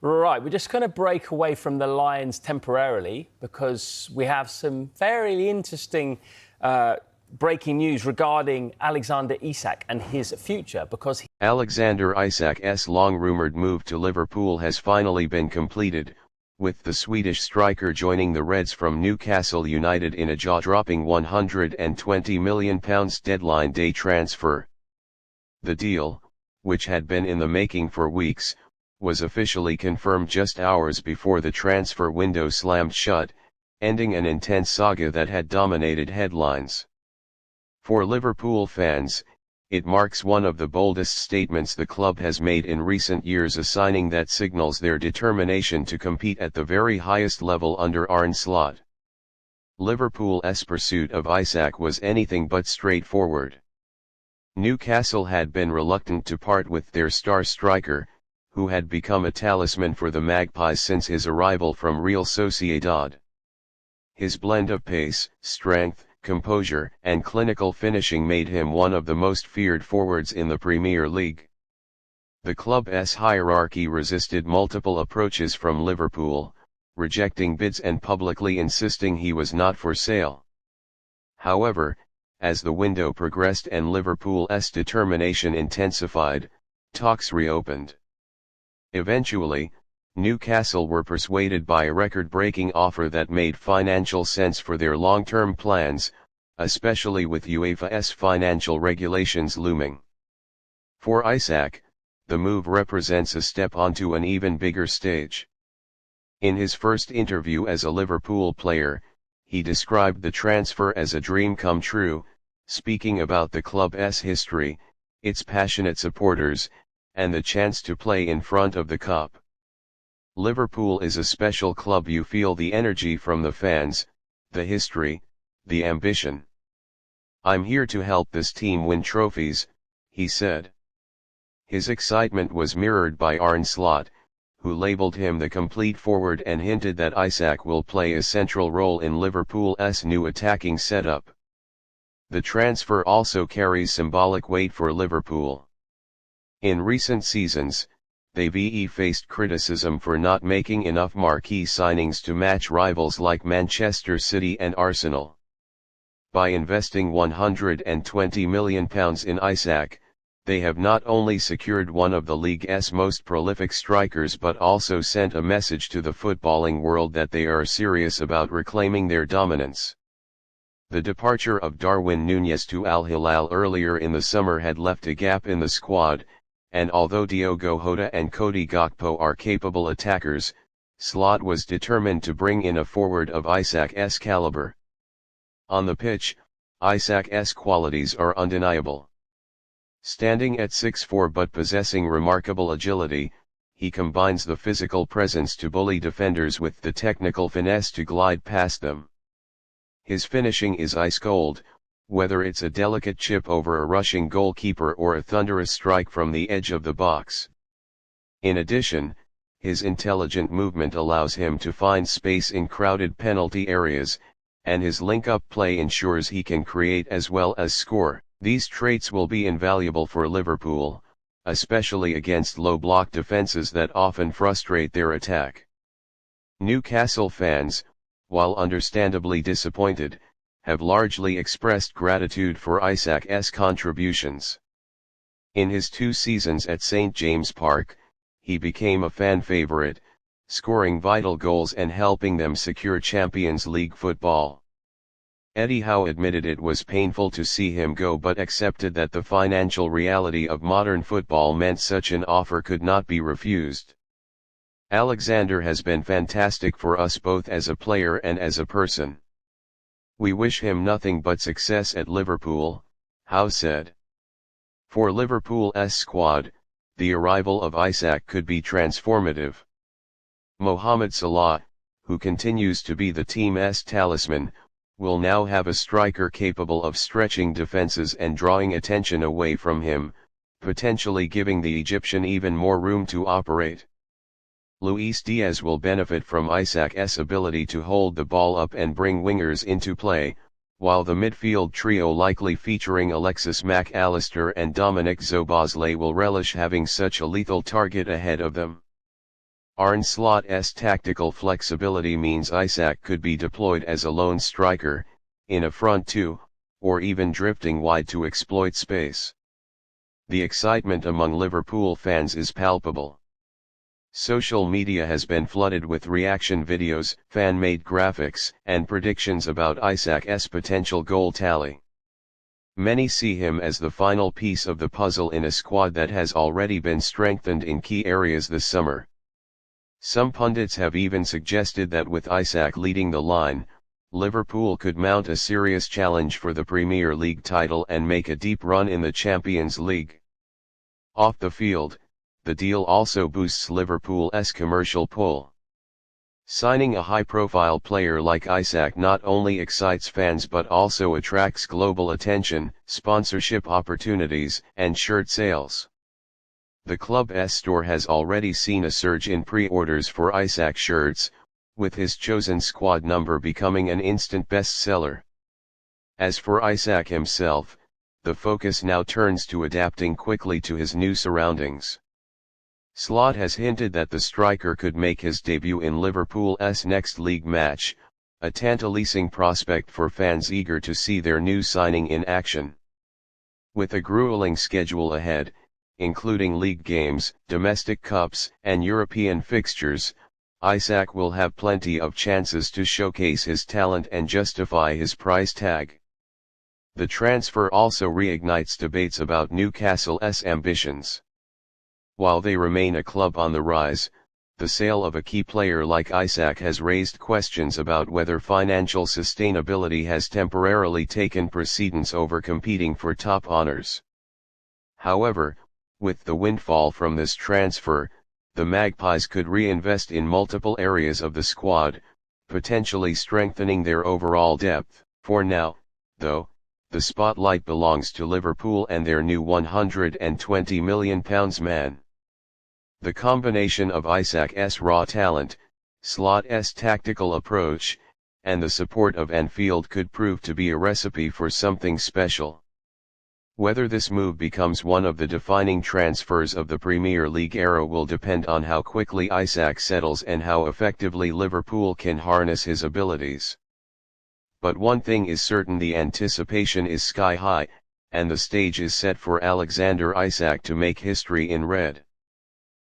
Right, we're just going to break away from the Lions temporarily because we have some very interesting breaking news regarding Alexander Isak and his future. Alexander Isak's long-rumored move to Liverpool has finally been completed, with the Swedish striker joining the Reds from Newcastle United in a jaw-dropping £120 million deadline day transfer. The deal, which had been in the making for weeks, was officially confirmed just hours before the transfer window slammed shut, ending an intense saga that had dominated headlines. For Liverpool fans, it marks one of the boldest statements the club has made in recent years, a signing that signals their determination to compete at the very highest level under Arne Slot. Liverpool's pursuit of Isak was anything but straightforward. Newcastle had been reluctant to part with their star striker, who had become a talisman for the Magpies since his arrival from Real Sociedad. His blend of pace, strength, composure, and clinical finishing made him one of the most feared forwards in the Premier League. The club's hierarchy resisted multiple approaches from Liverpool, rejecting bids and publicly insisting he was not for sale. However, as the window progressed and Liverpool's determination intensified, talks reopened. Eventually, Newcastle were persuaded by a record-breaking offer that made financial sense for their long-term plans, especially with UEFA's financial regulations looming. For Isak, the move represents a step onto an even bigger stage. In his first interview as a Liverpool player, he described the transfer as a dream come true, speaking about the club's history, its passionate supporters, and the chance to play in front of the cup. Liverpool is a special club. You feel the energy from the fans, the history, the ambition. I'm here to help this team win trophies, he said. His excitement was mirrored by Arne Slot, who labelled him the complete forward and hinted that Isak will play a central role in Liverpool's new attacking setup. The transfer also carries symbolic weight for Liverpool. In recent seasons, they've faced criticism for not making enough marquee signings to match rivals like Manchester City and Arsenal. By investing £120 million in Isak, they have not only secured one of the league's most prolific strikers but also sent a message to the footballing world that they are serious about reclaiming their dominance. The departure of Darwin Núñez to Al Hilal earlier in the summer had left a gap in the squad, and although Diogo Jota and Cody Gakpo are capable attackers, Slot was determined to bring in a forward of Isak's caliber. On the pitch, Isak's qualities are undeniable. Standing at 6'4" but possessing remarkable agility, he combines the physical presence to bully defenders with the technical finesse to glide past them. His finishing is ice cold, whether it's a delicate chip over a rushing goalkeeper or a thunderous strike from the edge of the box. In addition, his intelligent movement allows him to find space in crowded penalty areas, and his link-up play ensures he can create as well as score. These traits will be invaluable for Liverpool, especially against low-block defences that often frustrate their attack. Newcastle fans, while understandably disappointed, have largely expressed gratitude for Isak's contributions. In his 2 seasons at St James Park, he became a fan favourite, scoring vital goals and helping them secure Champions League football. Eddie Howe admitted it was painful to see him go but accepted that the financial reality of modern football meant such an offer could not be refused. Alexander has been fantastic for us both as a player and as a person. We wish him nothing but success at Liverpool, Howe said. For Liverpool's squad, the arrival of Isak could be transformative. Mohamed Salah, who continues to be the team's talisman, will now have a striker capable of stretching defenses and drawing attention away from him, potentially giving the Egyptian even more room to operate. Luis Diaz will benefit from Isak's ability to hold the ball up and bring wingers into play, while the midfield trio likely featuring Alexis Mac Allister and Dominic Szoboszlai will relish having such a lethal target ahead of them. Arne Slot's tactical flexibility means Isak could be deployed as a lone striker, in a front two, or even drifting wide to exploit space. The excitement among Liverpool fans is palpable. Social media has been flooded with reaction videos, fan-made graphics, and predictions about Isak's potential goal tally. Many see him as the final piece of the puzzle in a squad that has already been strengthened in key areas this summer. Some pundits have even suggested that with Isak leading the line, Liverpool could mount a serious challenge for the Premier League title and make a deep run in the Champions League. Off the field, the deal also boosts Liverpool's commercial pull. Signing a high-profile player like Isak not only excites fans but also attracts global attention, sponsorship opportunities, and shirt sales. The club's store has already seen a surge in pre-orders for Isak shirts, with his chosen squad number becoming an instant bestseller. As for Isak himself, the focus now turns to adapting quickly to his new surroundings. Slot has hinted that the striker could make his debut in Liverpool's next league match, a tantalizing prospect for fans eager to see their new signing in action. With a grueling schedule ahead, including league games, domestic cups, and European fixtures, Isak will have plenty of chances to showcase his talent and justify his price tag. The transfer also reignites debates about Newcastle's ambitions. While they remain a club on the rise, the sale of a key player like Isak has raised questions about whether financial sustainability has temporarily taken precedence over competing for top honors. However, with the windfall from this transfer, the Magpies could reinvest in multiple areas of the squad, potentially strengthening their overall depth. For now, though, the spotlight belongs to Liverpool and their new £120 million man. The combination of Isak's raw talent, Slot's tactical approach, and the support of Anfield could prove to be a recipe for something special. Whether this move becomes one of the defining transfers of the Premier League era will depend on how quickly Isak settles and how effectively Liverpool can harness his abilities. But one thing is certain: the anticipation is sky high, and the stage is set for Alexander Isak to make history in red.